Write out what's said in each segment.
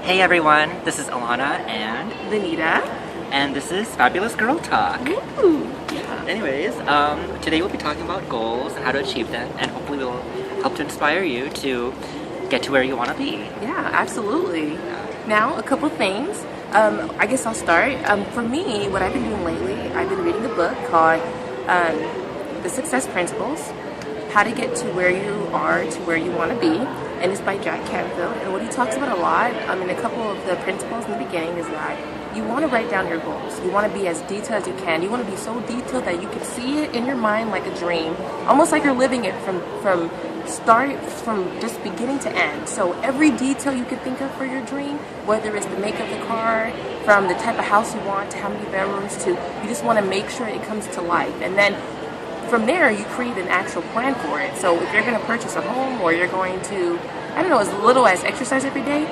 Hey everyone, this is Alana and Vanita. this is Fabulous Girl Talk. Ooh. Yeah. Anyways, today we'll be talking about goals and how to achieve them, and hopefully we'll help to inspire you to get to where you want to be. Yeah, absolutely. Now, a couple things. I guess I'll start. For me, what I've been doing lately, I've been reading a book called The Success Principles, How to Get to Where You Are to Where You Want to Be. And it's by Jack Canfield. And what he talks about a lot, in a couple of the principles in the beginning, is that you want to write down your goals. You want to be as detailed as you can. You want to be so detailed that you can see it in your mind like a dream, almost like you're living it from just beginning to end. So every detail you can think of for your dream, whether it's the make of the car, from the type of house you want to how many bedrooms, to you just want to make sure it comes to life. And then from there, you create an actual plan for it. So if you're going to purchase a home, or you're going to, as little as exercise every day,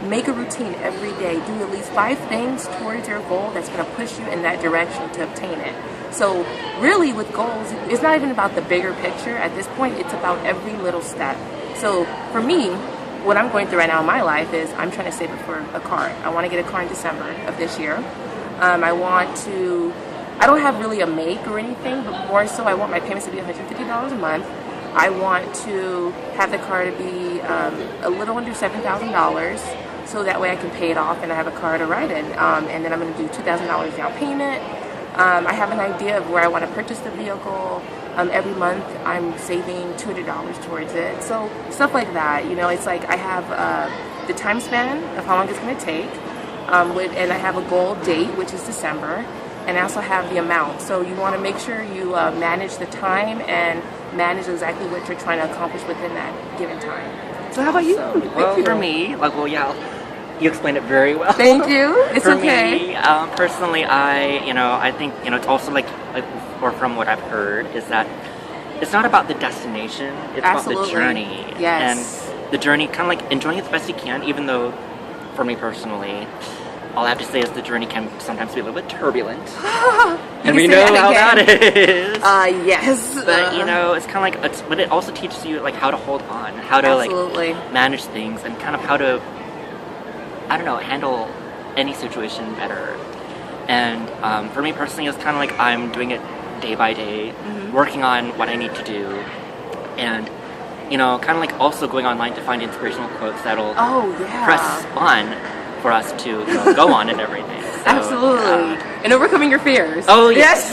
make a routine every day. Do at least 5 things towards your goal that's going to push you in that direction to obtain it. So really with goals, it's not even about the bigger picture at this point, it's about every little step. So for me, what I'm going through right now in my life is I'm trying to save up for a car. I want to get a car in December of this year. I don't have really a make or anything, but more so I want my payments to be $150 a month. I want to have the car to be a little under $7,000, so that way I can pay it off and I have a car to ride in. And then I'm going to do $2,000 down payment. I have an idea of where I want to purchase the vehicle. Every month I'm saving $200 towards it. So stuff like that, it's like I have the time span of how long it's going to take, and I have a goal date, which is December. And I also have the amount. So you want to make sure you manage the time and manage exactly what you're trying to accomplish within that given time. So how about you? For me, you explained it very well. Thank you. It's for okay. me, personally, I think, it's also or from what I've heard, is that it's not about the destination, it's Absolutely. about the journey. Yes. And the journey, kind of enjoying it the best you can, even though, for me personally, all I have to say is the journey can sometimes be a little bit turbulent. And we know how that is. Yes. But, it's kind of but it also teaches you, how to hold on, how to, Absolutely. manage things, and kind of how to, handle any situation better. And for me personally, it's kind of I'm doing it day by day, working on what I need to do. And, kind of also going online to find inspirational quotes that'll press on for us to go on and everything. So, Absolutely. And overcoming your fears. Oh, yes.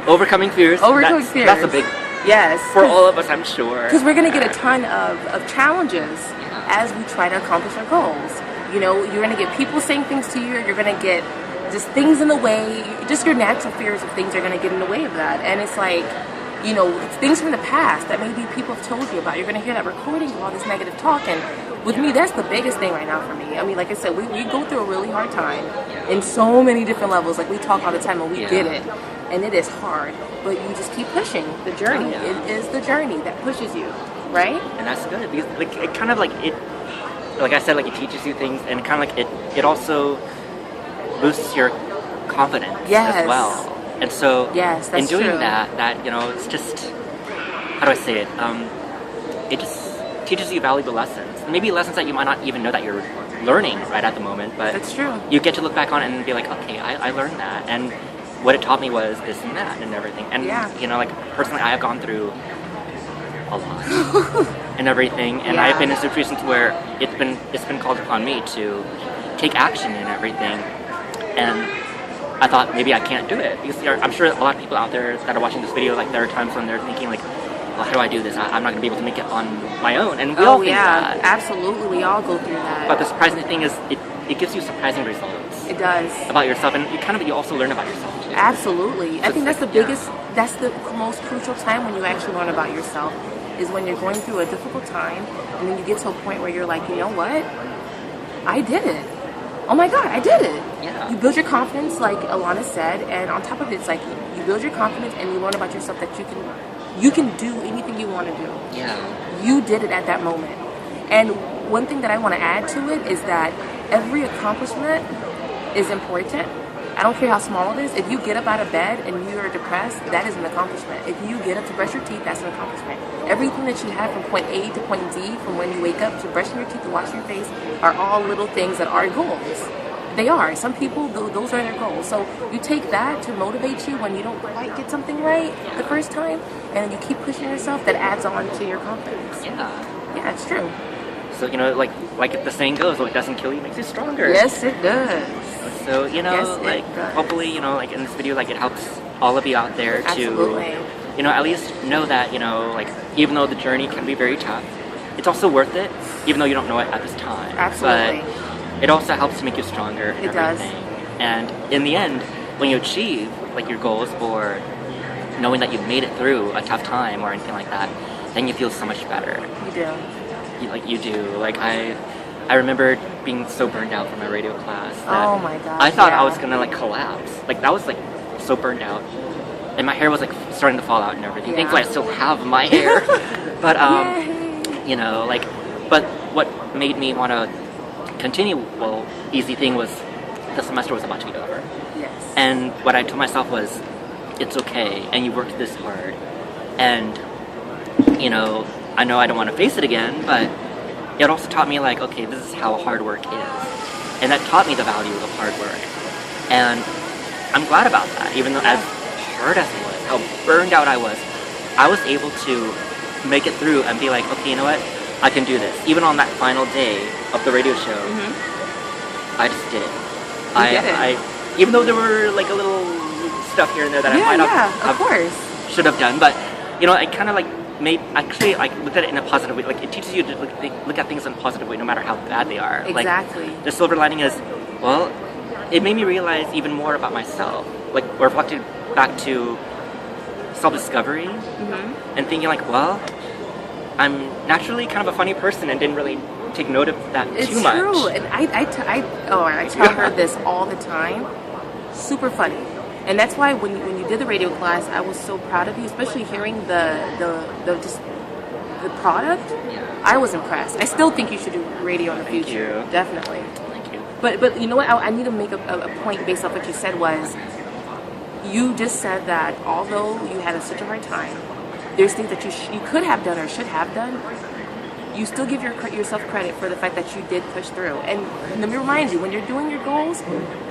Overcoming fears. Fears. That's a big... Yes. For all of us, I'm sure. Because we're going to get a ton of challenges as we try to accomplish our goals. You're going to get people saying things to you. You're going to get just things in the way. Just your natural fears of things are going to get in the way of that. And it's it's things from the past that maybe people have told you about. You're going to hear that recording of all this negative talk. And with me, that's the biggest thing right now for me. Like I said, we go through a really hard time in so many different levels. We talk all the time, and we get it. And it is hard. But you just keep pushing the journey. It is the journey that pushes you, right? And that's good. Because it kind of like I said, it teaches you things, and kind of it also boosts your confidence as well. And so in doing true. that, it's just, how do I say it? It just teaches you valuable lessons. Maybe lessons that you might not even know that you're learning right at the moment, but that's true. You get to look back on it and be like, okay, I learned that, and what it taught me was this and that and everything. And personally, I have gone through a lot and everything, and I've been in situations where it's been called upon me to take action and everything, and I thought maybe I can't do it, because I'm sure a lot of people out there that are watching this video, there are times when they're thinking well, how do I do this? I'm not going to be able to make it on my own, and we all think that. Absolutely, we all go through that. But the surprising thing is, it gives you surprising results. It does. About yourself, and you also learn about yourself too. Absolutely. So I think that's the biggest, that's the most crucial time when you actually learn about yourself, is when you're going through a difficult time, and then you get to a point where you're like, you know what? I did it. Oh my God, I did it. Yeah. You build your confidence, like Alana said, and on top of it, it's you build your confidence and you learn about yourself that you can do anything you want to do. Yeah. You did it at that moment. And one thing that I want to add to it is that every accomplishment is important, I don't care how small it is. If you get up out of bed and you are depressed, that is an accomplishment. If you get up to brush your teeth, that's an accomplishment. Everything that you have from point A to point Z, from when you wake up to brushing your teeth to washing your face, are all little things that are goals. They are. Some people, those are their goals. So you take that to motivate you when you don't quite get something right the first time, and then you keep pushing yourself, that adds on to your confidence. Yeah, it's true. So, like the saying goes, what doesn't kill you makes you stronger. Yes, it does. So, Yes, it does. hopefully, like in this video, like it helps all of you out there Absolutely. to, at least know that, even though the journey can be very tough, it's also worth it, even though you don't know it at this time. Absolutely. But it also helps to make you stronger and It does. everything. And in the end, when you achieve, like, your goals, or knowing that you've made it through a tough time or anything like that, then you feel so much better. You do. You do. Like, I remember being so burned out from my radio class that Oh my gosh. I thought yeah. I was gonna, like, collapse. Like, that was, like, so burned out. And my hair was, like, starting to fall out and everything. Yeah. Thankfully, I still have my hair. But, Yay. but what made me want to continue, easy thing was the semester was about to be over. Yes. And what I told myself was, it's okay, and you worked this hard. And, I know I don't want to face it again, but it also taught me, like, okay, this is how hard work is. And that taught me the value of hard work. And I'm glad about that, even though as hard as it was, how burned out I was able to make it through and be like, okay, you know what? I can do this. Even on that final day of the radio show, I just did it. did it. Even though there were, like, a little stuff here and there that I might of course. should have done, but I kind of looked at it in a positive way. Like, it teaches you to look at things in a positive way, no matter how bad they are. Exactly. Like, the silver lining is, it made me realize even more about myself. Like, reflected back to self-discovery and thinking, like, I'm naturally kind of a funny person and didn't really take note of that too much. It's true, and I tell her this all the time. Super funny, and that's why when you did the radio class, I was so proud of you, especially hearing the product. Yeah. I was impressed. I still think you should do radio in the Thank future. you. Definitely. Thank you. But you know what? I need to make a point based off what you said was, you just said that although you had such a hard time, there's things that you could have done or should have done. You still give yourself credit for the fact that you did push through. And let me remind you, when you're doing your goals,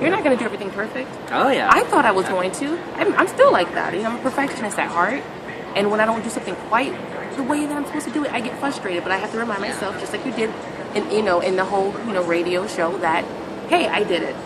you're not going to do everything perfect. Oh, yeah. I thought I was going to. I'm still like that. I'm a perfectionist at heart. And when I don't do something quite the way that I'm supposed to do it, I get frustrated. But I have to remind myself, just like you did in the whole radio show, that, hey, I did it.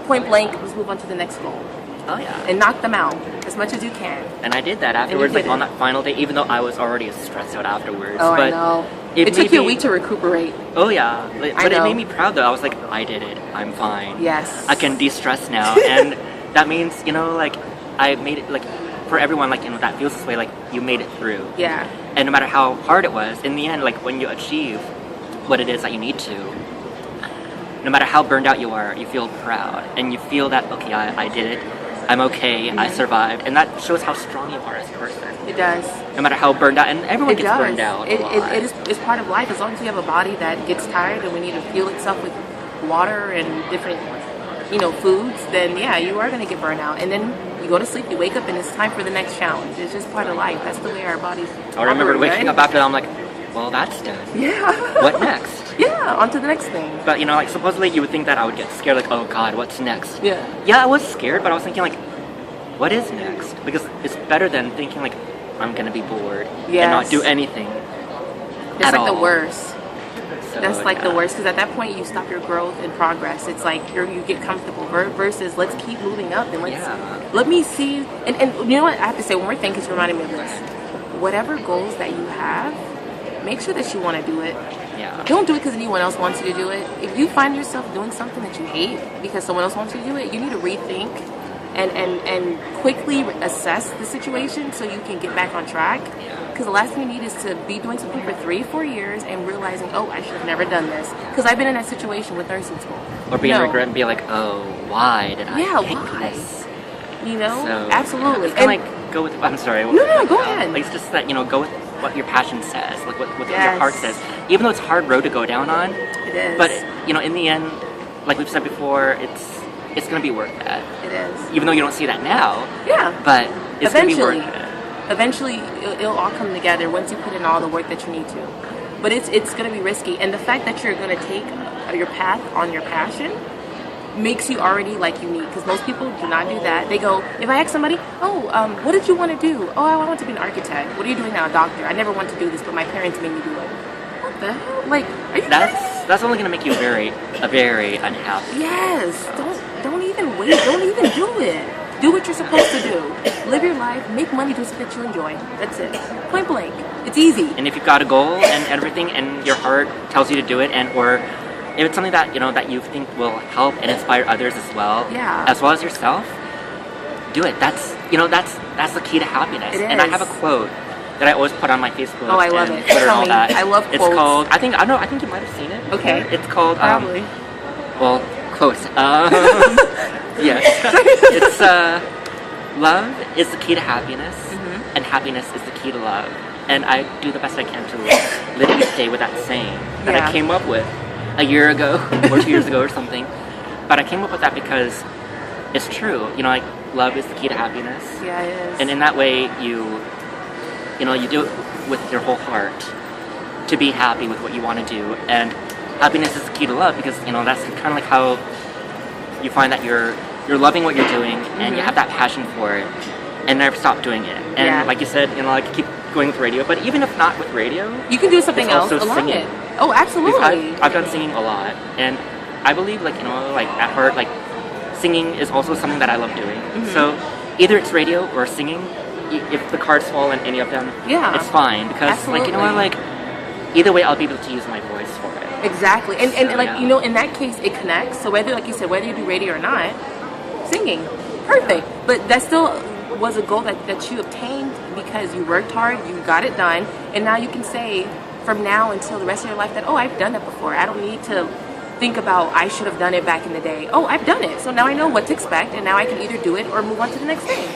Point blank, let's move on to the next goal. Oh, yeah. And knock them out as much as you can. And I did that afterwards, did like, on it. that final day, even though I was already stressed out afterwards. Oh, but I know. It It took made you a me- week to recuperate. Oh, yeah. But it know. made me proud, though. I was like, I did it. I'm fine. Yes. I can de-stress now. And that means, like, I made it, like, for everyone, like, that feels this way, like, you made it through. Yeah. And no matter how hard it was, in the end, like, when you achieve what it is that you need to, no matter how burned out you are, you feel proud. And you feel that, okay, I did it. I'm okay. I survived. And that shows how strong you are as a person. It does. No matter how burned out, and everyone It gets does. burned out a lot. It's part of life. As long as you have a body that gets tired and we need to fuel itself with water and different, foods, then yeah, you are going to get burned out. And then you go to sleep, you wake up, and it's time for the next challenge. It's just part of life. That's the way our bodies. I remember operate, waking right? up after that, I'm like, well, that's done. Yeah. What next? Yeah. On to the next thing. But, like, supposedly you would think that I would get scared, like, oh, God, what's next? Yeah. Yeah, I was scared, but I was thinking, like, what is next? Because it's better than thinking, like, I'm going to be bored and not Yes. do anything That's at like the all. worst. So, That's like the yeah. worst, because at that point you stop your growth and progress. It's like you get comfortable versus let's keep moving up and let me see. And you know what, I have to say one more thing because you reminded me of this. Whatever goals that you have, make sure that you want to do it. Yeah. Don't do it because anyone else wants you to do it. If you find yourself doing something that you hate because someone else wants you to do it, you need to rethink and quickly assess the situation so you can get back on track. Because the last thing you need is to be doing something for 3-4 years and realizing, oh, I should have never done this. Because I've been in that situation with nursing school. Or being No. regret and be like, oh, why did I Yeah, pick why? this? So, Yeah, absolutely. it's kind of like, go with, I'm sorry. No, go ahead. Like, it's just that, go with what your passion says, like what your Yes. heart says. Even though it's a hard road to go down on, it is. but, in the end, like we've said before, it's gonna be worth it. It is. Even though you don't see that now, Yeah. but it's gonna be Eventually. worth it. Eventually, it'll all come together once you put in all the work that you need to. But it's going to be risky, and the fact that you're going to take your path on your passion makes you already like unique. Because most people do not do that. They go, if I ask somebody, what did you want to do? Oh, I want to be an architect. What are you doing now? A doctor. I never wanted to do this, but my parents made me do it. What the hell? Like, are you? That's only gonna make you very unhappy. Yes. Don't even wait. Don't even do it. Do what you're supposed to do. Live your life. Make money doing something that you enjoy. That's it. Point blank. It's easy. And if you've got a goal and everything, and your heart tells you to do it, and or if it's something that that you think will help and inspire others as well, as well as yourself, do it. That's that's the key to happiness. It And I is. have a quote that I always put on my Facebook. Oh, I love and it. Twitter and Tell all me. that. I love It's quotes. called. I think you might have seen it. Okay. It's called. Probably. Well, quotes. Yes. It's love is the key to happiness, and happiness is the key to love. And I do the best I can to live each day with that saying that I came up with a year ago or 2 years ago or something. But I came up with that because it's true. Like love is the key to happiness. Yeah, it is. And in that way, you do it with your whole heart to be happy with what you want to do. And happiness is the key to love because that's kind of like how you find that you're loving what you're doing and you have that passion for it and never stop doing it. And like you said, like keep going with radio. But even if not with radio, you can do something it's else also along singing. it. Oh, absolutely. I've done singing a lot, and I believe like at heart, like singing is also something that I love doing. So either it's radio or singing. If the cards fall in any of them, it's fine because Absolutely. like either way I'll be able to use my voice for it. Exactly. And So, like yeah. in that case it connects. So whether, like you said, whether you do radio or not, singing, perfect. But that still was a goal that you obtained because you worked hard, you got it done, and now you can say from now until the rest of your life that, oh, I've done that before. I don't need to think about I should have done it back in the day. Oh, I've done it. So now I know what to expect, and now I can either do it or move on to the next thing.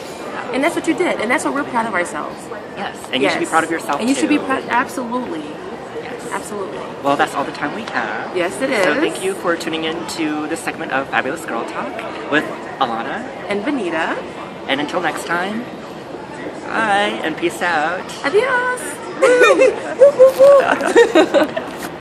And that's what you did, and that's what we're proud of ourselves. Yes, and you should be proud of yourself And you too. should be proud. Absolutely. Yes. Absolutely. Well, that's all the time we have. Yes, it is. So thank you for tuning in to this segment of Fabulous Girl Talk with Alana. And Benita. And until next time, bye and peace out. Adios.